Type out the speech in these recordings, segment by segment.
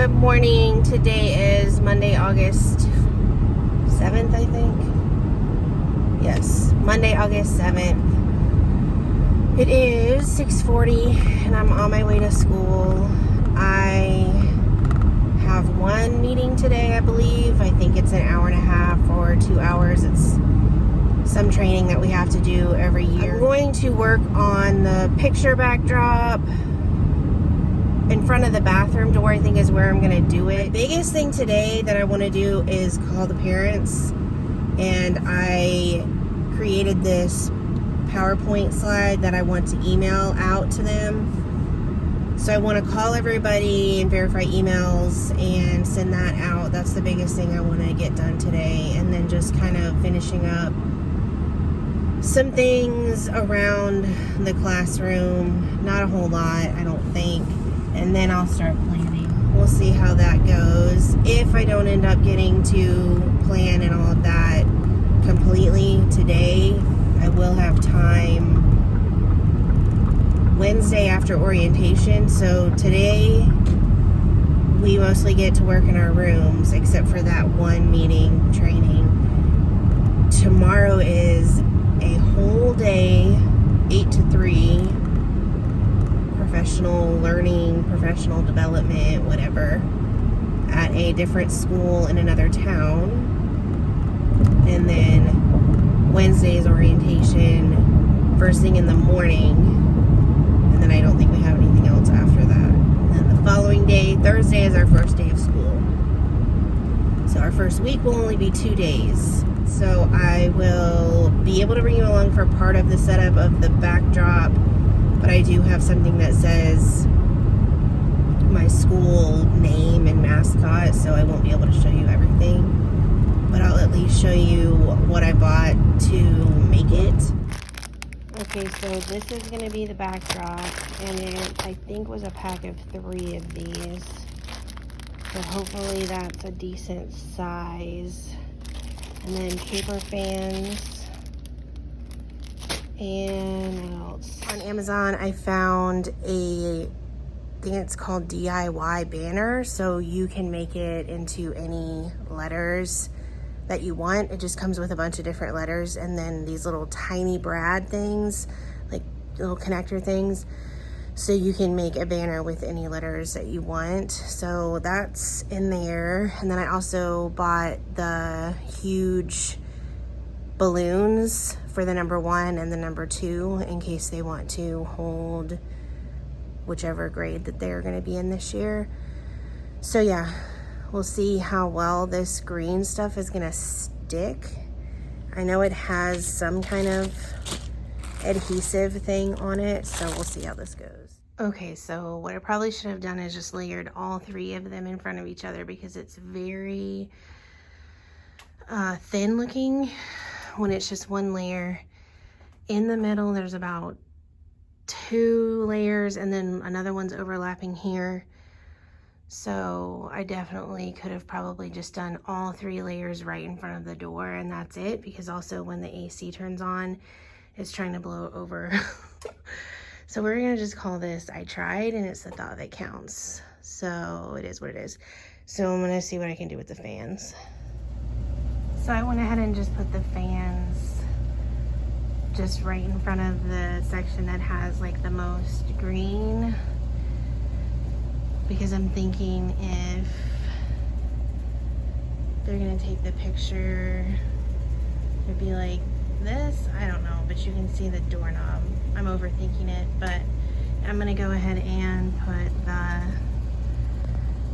Good morning. Today is Monday, August 7th, I think. Yes, Monday, August 7th. It is 6:40 and I'm on my way to school. I have one meeting today, I believe. I think it's an hour and a half or 2 hours. It's some training that we have to do every year. I'm going to work on the picture backdrop. In front of the bathroom door, I think, is where I'm gonna do it. The biggest thing today that I want to do is call the parents, and I created this PowerPoint slide that I want to email out to them. So I want to call everybody and verify emails and send that out. That's the biggest thing I want to get done today, and then just kind of finishing up some things around the classroom. Not a whole lot, I don't think. And then I'll start planning. We'll see how that goes. If I don't end up getting to plan and all of that completely today, I will have time Wednesday after orientation. So today we mostly get to work in our rooms, except for that one meeting training. Tomorrow is a whole day, 8 to 3. Professional learning, professional development, whatever, at a different school in another town. And then Wednesday's orientation first thing in the morning, and then I don't think we have anything else after that. And then the following day, Thursday, is our first day of school. So our first week will only be 2 days. So I will be able to bring you along for part of the setup of the backdrop. But I do have something that says my school name and mascot, so I won't be able to show you everything. But I'll at least show you what I bought to make it. Okay, so this is going to be the backdrop, and it, I think, was a pack of 3 of these. So hopefully that's a decent size. And then paper fans. And what else? On Amazon, I found I think it's called DIY banner. So you can make it into any letters that you want. It just comes with a bunch of different letters, and then these little tiny brad things, like little connector things. So you can make a banner with any letters that you want. So that's in there. And then I also bought the huge balloons for the number 1 and the number 2 in case they want to hold whichever grade that they're going to be in this year. So yeah, we'll see how well this green stuff is going to stick. I know it has some kind of adhesive thing on it, so we'll see how this goes. Okay, so what I probably should have done is just layered all 3 of them in front of each other, because it's very thin looking when it's just one layer. In the middle there's about 2 layers, and then another one's overlapping here. So I definitely could have probably just done all 3 layers right in front of the door, and that's it, because also when the AC turns on, it's trying to blow over. So we're gonna just call this I tried, and it's the thought that counts. So it is what it is. So I'm gonna see what I can do with the fans. So I went ahead and just put the fans just right in front of the section that has like the most green, because I'm thinking if they're gonna take the picture, it'd be like this. I don't know, but you can see the doorknob. I'm overthinking it, but I'm gonna go ahead and put the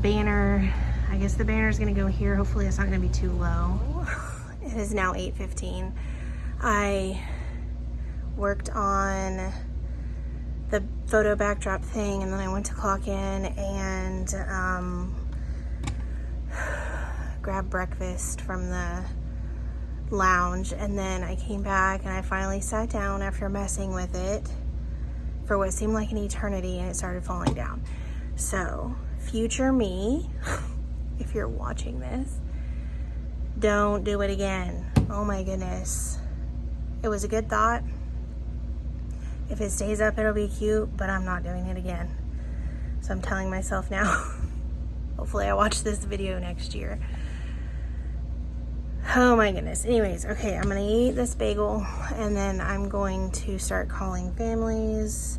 banner. I guess the banner is gonna go here. Hopefully it's not gonna be too low. It is now 8:15. I worked on the photo backdrop thing, and then I went to clock in and grab breakfast from the lounge, and then I came back and I finally sat down after messing with it for what seemed like an eternity, and it started falling down. So future me, if you're watching this, don't do it again. Oh my goodness. It was a good thought. If it stays up, it'll be cute, but I'm not doing it again. So I'm telling myself now, Hopefully I watch this video next year. Oh my goodness. Anyways, okay, I'm gonna eat this bagel and then I'm going to start calling families,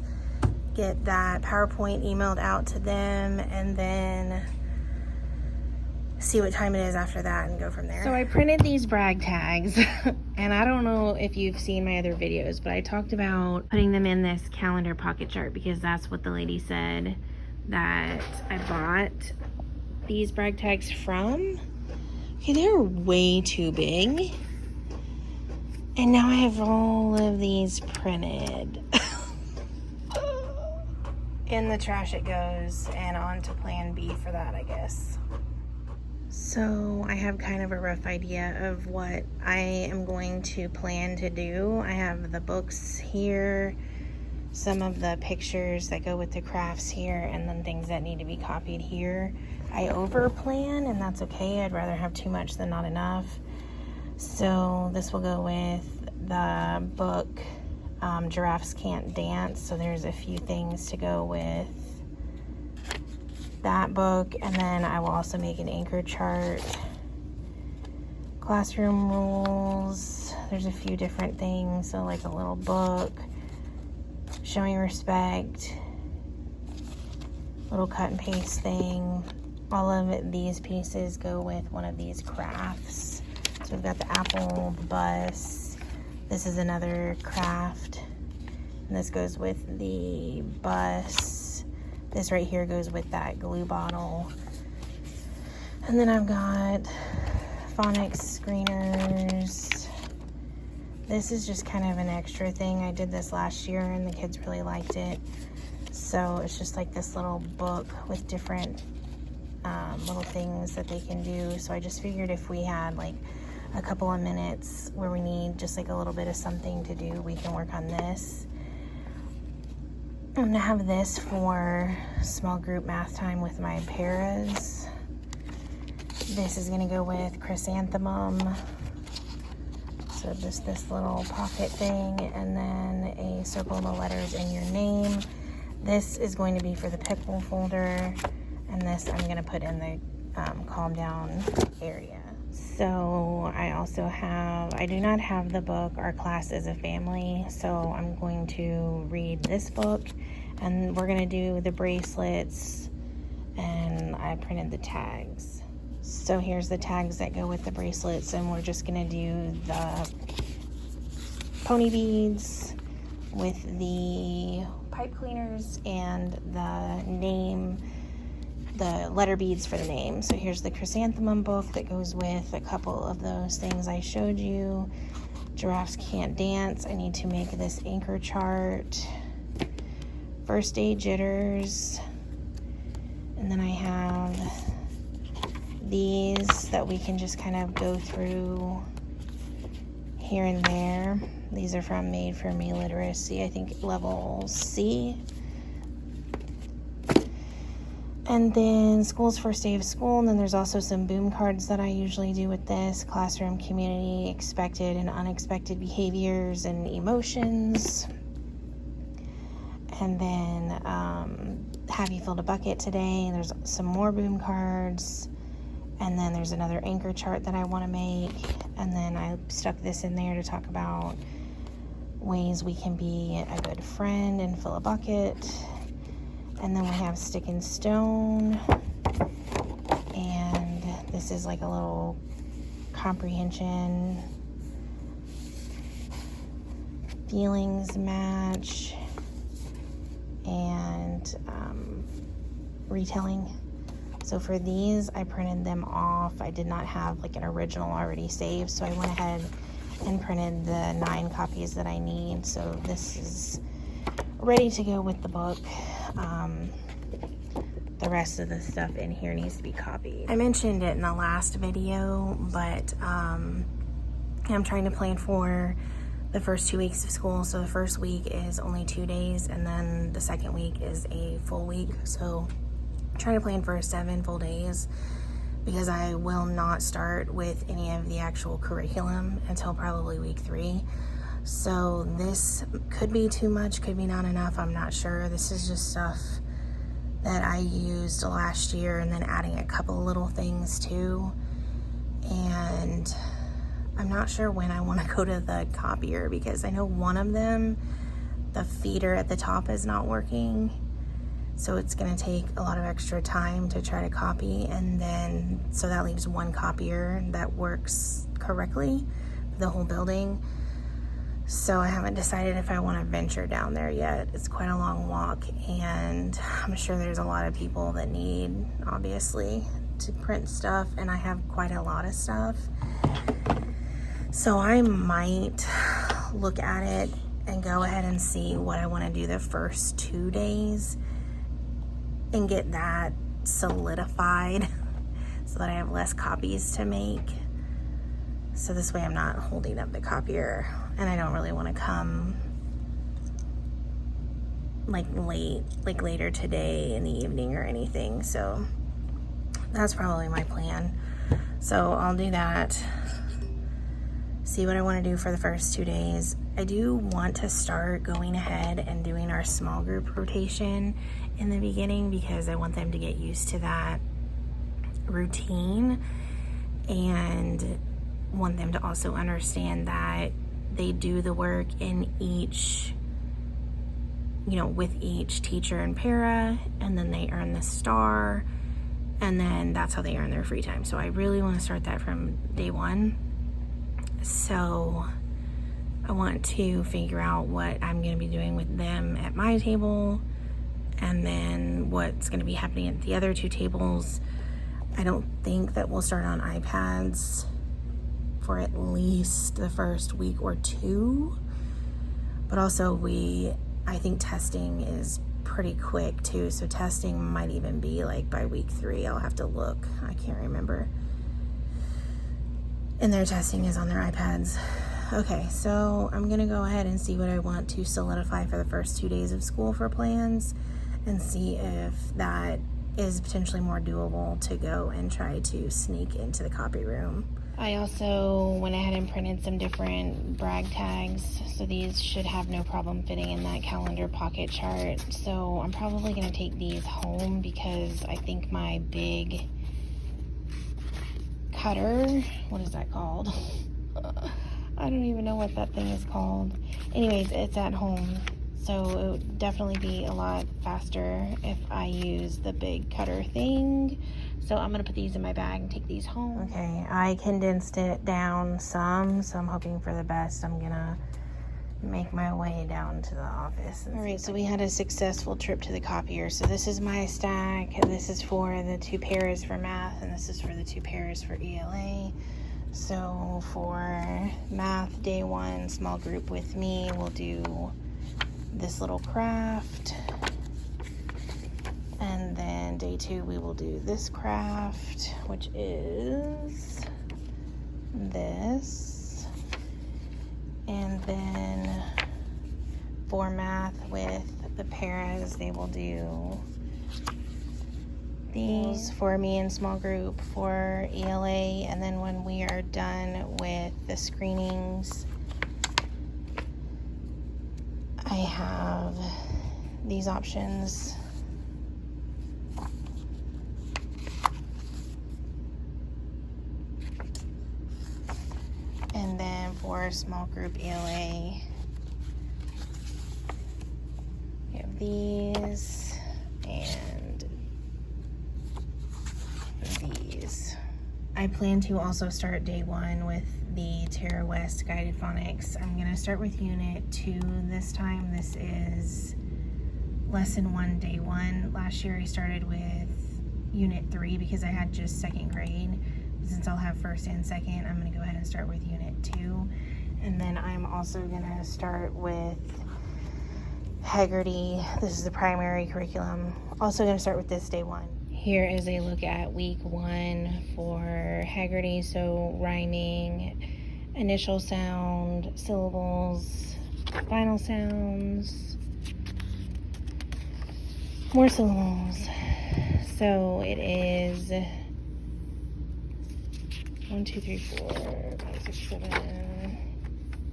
get that PowerPoint emailed out to them, and then see what time it is after that and go from there. So I printed these brag tags and I don't know if you've seen my other videos, but I talked about putting them in this calendar pocket chart because that's what the lady said that I bought these brag tags from. Okay, they're way too big. And now I have all of these printed. In the trash it goes, and on to plan B for that, I guess. So I have kind of a rough idea of what I am going to plan to do. I have the books here, some of the pictures that go with the crafts here, and then things that need to be copied here. I over plan, and that's okay. I'd rather have too much than not enough. So this will go with the book, Giraffes Can't Dance. So there's a few things to go with that book, and then I will also make an anchor chart. Classroom rules, there's a few different things, so like a little book, showing respect, little cut and paste thing. All of these pieces go with one of these crafts. So we've got the apple, the bus, this is another craft, and this goes with the bus. This right here goes with that glue bottle. And then I've got phonics screeners. This is just kind of an extra thing. I did this last year and the kids really liked it. So it's just like this little book with different little things that they can do. So I just figured if we had like a couple of minutes where we need just like a little bit of something to do, we can work on this. I'm gonna have this for small group math time with my paras. This is gonna go with chrysanthemum. So just this little pocket thing, and then a circle of the letters in your name. This is going to be for the pickle folder, and this I'm gonna put in the calm down area. So I also have, I do not have the book, Our Class is a Family, so I'm going to read this book, and we're gonna do the bracelets, and I printed the tags. So here's the tags that go with the bracelets, and we're just gonna do the pony beads with the pipe cleaners and the name, the letter beads for the name. So here's the chrysanthemum book that goes with a couple of those things I showed you. Giraffes Can't Dance. I need to make this anchor chart. First Day Jitters. And then I have these that we can just kind of go through here and there. These are from Made for Me Literacy, I think level C. And then school's first day of school, and then there's also some boom cards that I usually do with this. Classroom, community, expected and unexpected behaviors and emotions. And then have you filled a bucket today? There's some more boom cards. And then there's another anchor chart that I want to make. And then I stuck this in there to talk about ways we can be a good friend and fill a bucket. And then we have Stick and Stone, and this is like a little comprehension, feelings match, and retelling. So for these, I printed them off. I did not have like an original already saved, so I went ahead and printed the 9 copies that I need. So this is ready to go with the book. The rest of the stuff in here needs to be copied. I mentioned it in the last video, but I'm trying to plan for the first 2 weeks of school. So the first week is only 2 days, and then the second week is a full week. So I'm trying to plan for 7 full days because I will not start with any of the actual curriculum until probably week 3. So this could be too much, could be not enough, I'm not sure. This is just stuff that I used last year, and then adding a couple little things too. And I'm not sure when I want to go to the copier, because I know one of them, the feeder at the top is not working. So it's going to take a lot of extra time to try to copy, and then so that leaves one copier that works correctly for the whole building. So I haven't decided if I want to venture down there yet. It's quite a long walk, and I'm sure there's a lot of people that need, obviously, to print stuff, and I have quite a lot of stuff. So I might look at it and go ahead and see what I want to do the first 2 days and get that solidified so that I have less copies to make. So this way I'm not holding up the copier, and I don't really want to come like later today in the evening or anything. So that's probably my plan. So I'll do that, see what I want to do for the first 2 days. I do want to start going ahead and doing our small group rotation in the beginning, because I want them to get used to that routine, and want them to also understand that they do the work in each, with each teacher and para, and then they earn the star, and then that's how they earn their free time. So I really want to start that from day one. So I want to figure out what I'm going to be doing with them at my table, and then what's going to be happening at the other 2 tables. I don't think that we'll start on iPads for at least the first week or 2. But also I think testing is pretty quick too. So testing might even be like by week 3. I'll have to look. I can't remember. And their testing is on their iPads. Okay, so I'm gonna go ahead and see what I want to solidify for the first 2 days of school for plans, and see if that is potentially more doable to go and try to sneak into the copy room. I also went ahead and printed some different brag tags, so these should have no problem fitting in that calendar pocket chart. So I'm probably gonna take these home, because I think my big cutter, what is that called? I don't even know what that thing is called. Anyways, it's at home, so it would definitely be a lot faster if I use the big cutter thing. So I'm gonna put these in my bag and take these home. Okay, I condensed it down some, so I'm hoping for the best. I'm gonna make my way down to the office. All right, so we had a successful trip to the copier. So this is my stack, and this is for the 2 pairs for math, and this is for the 2 pairs for ELA. So for math, day 1, small group with me, we'll do this little craft. And then day 2, we will do this craft, which is this. And then for math with the paras, they will do these for me in small group for ELA. And then when we are done with the screenings, I have these options. And then for small group ELA, we have these and these. I plan to also start day 1 with the Terra West Guided Phonics. I'm going to start with Unit 2 this time. This is Lesson 1, Day 1. Last year I started with Unit 3 because I had just 2nd grade. Since I'll have 1st and 2nd, I'm going to go ahead and start with Unit 2. And then I'm also going to start with Haggerty. This is the primary curriculum. Also going to start with this Day 1. Here is a look at week 1 for Haggerty. So rhyming, initial sound, syllables, final sounds, more syllables. So it is 1, 2, 3, 4, 5, 6, 7,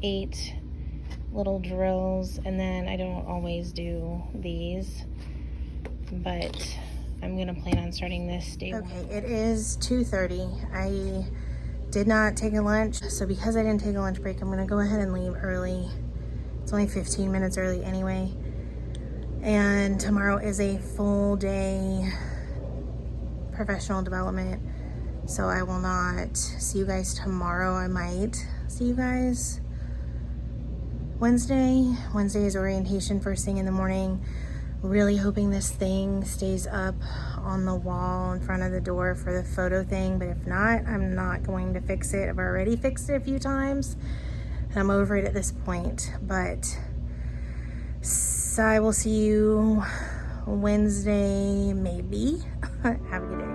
8 little drills, and then I don't always do these. but I'm gonna plan on starting this day. Okay, it is 2:30. I did not take a lunch, so because I didn't take a lunch break, I'm gonna go ahead and leave early. It's only 15 minutes early anyway. And tomorrow is a full day professional development, so I will not see you guys tomorrow. I might see you guys Wednesday. Wednesday is orientation first thing in the morning. Really hoping this thing stays up on the wall in front of the door for the photo thing, but if not, I'm not going to fix it. I've already fixed it a few times and I'm over it at this point, but so I will see you Wednesday, maybe. Have a good day.